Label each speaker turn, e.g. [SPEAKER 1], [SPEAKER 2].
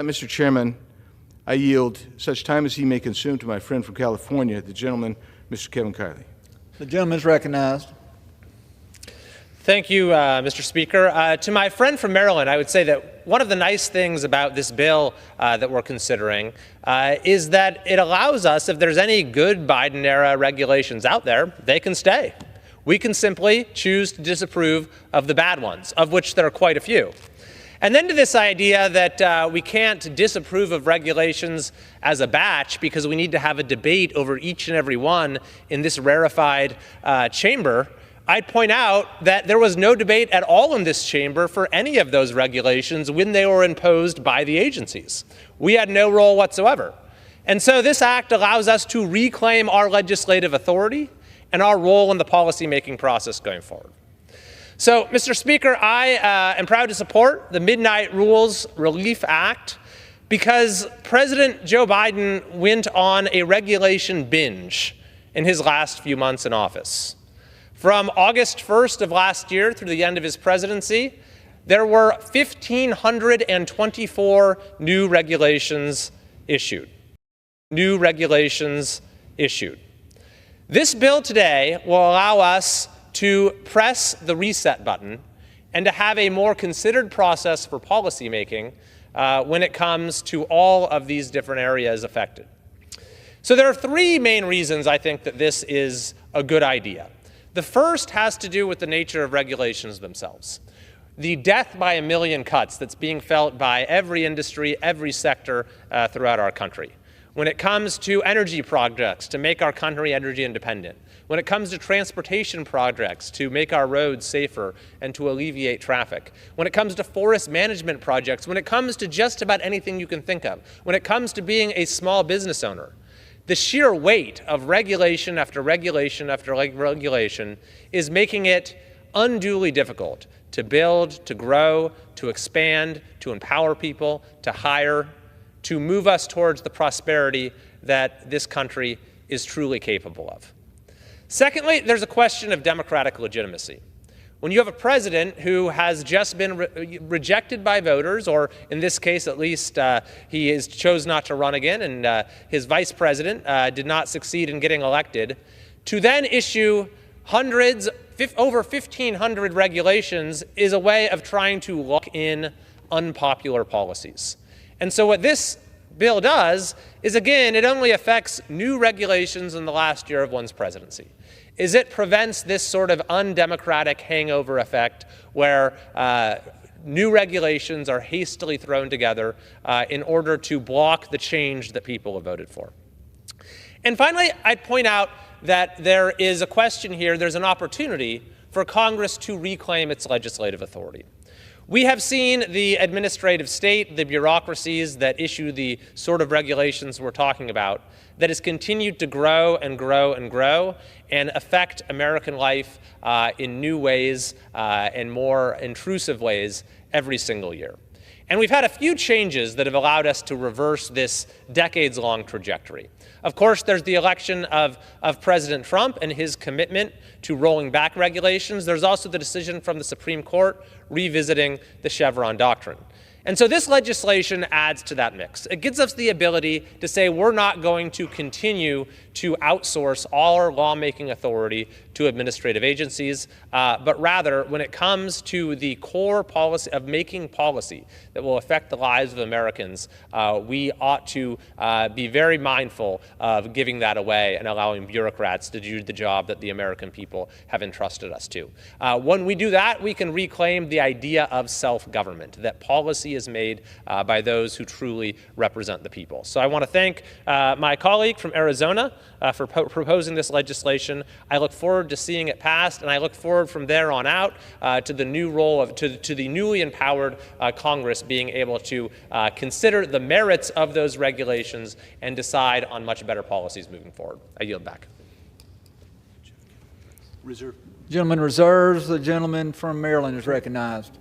[SPEAKER 1] Mr. Chairman, I yield such time as he may consume to my friend from California, the gentleman, Mr. Kevin Kiley.
[SPEAKER 2] The gentleman is recognized.
[SPEAKER 3] Thank you, Mr. Speaker. To my friend from Maryland, I would say that one of the nice things about this bill that we're considering is that it allows us, if there's any good Biden-era regulations out there, they can stay. We can simply choose to disapprove of the bad ones, of which there are quite a few. And then to this idea that we can't disapprove of regulations as a batch because we need to have a debate over each and every one in this rarefied chamber, I'd point out that there was no debate at all in this chamber for any of those regulations when they were imposed by the agencies. We had no role whatsoever. And so this act allows us to reclaim our legislative authority and our role in the policymaking process going forward. So, Mr. Speaker, I am proud to support the Midnight Rules Relief Act because President Joe Biden went on a regulation binge in his last few months in office. From August 1st of last year through the end of his presidency, there were 1,524 new regulations issued. New regulations issued. This bill today will allow us to press the reset button and to have a more considered process for policymaking when it comes to all of these different areas affected. So there are three main reasons I think that this is a good idea. The first has to do with the nature of regulations themselves. The death by a million cuts that's being felt by every industry, every sector throughout our country. When it comes to energy projects to make our country energy independent, when it comes to transportation projects to make our roads safer and to alleviate traffic, when it comes to forest management projects, when it comes to just about anything you can think of, when it comes to being a small business owner, the sheer weight of regulation after regulation after regulation is making it unduly difficult to build, to grow, to expand, to empower people, to hire, to move us towards the prosperity that this country is truly capable of. Secondly, there's a question of democratic legitimacy. When you have a president who has just been rejected by voters, or in this case at least he chose not to run again, and his vice president did not succeed in getting elected, to then issue over 1,500 regulations is a way of trying to lock in unpopular policies. And so what this bill does is, again, it only affects new regulations in the last year of one's presidency. It prevents this sort of undemocratic hangover effect where new regulations are hastily thrown together in order to block the change that people have voted for. And finally, I'd point out that there is a question here, there's an opportunity for Congress to reclaim its legislative authority. We have seen the administrative state, the bureaucracies that issue the sort of regulations we're talking about, that has continued to grow and grow and grow and affect American life in new ways and more intrusive ways every single year. And we've had a few changes that have allowed us to reverse this decades-long trajectory. Of course, there's the election of President Trump and his commitment to rolling back regulations. There's also the decision from the Supreme Court revisiting the Chevron doctrine. And so this legislation adds to that mix. It gives us the ability to say we're not going to continue to outsource all our lawmaking authority to administrative agencies, but rather, when it comes to the core policy of making policy that will affect the lives of Americans, we ought to be very mindful of giving that away and allowing bureaucrats to do the job that the American people have entrusted us to. When we do that, we can reclaim the idea of self-government, that policy is made by those who truly represent the people. So I want to thank my colleague from Arizona for proposing this legislation. I look forward to seeing it passed, and I look forward from there on out to the new role of to the newly empowered Congress being able to consider the merits of those regulations and decide on much better policies moving forward. I yield back.
[SPEAKER 2] Gentleman reserves. The gentleman from Maryland is recognized.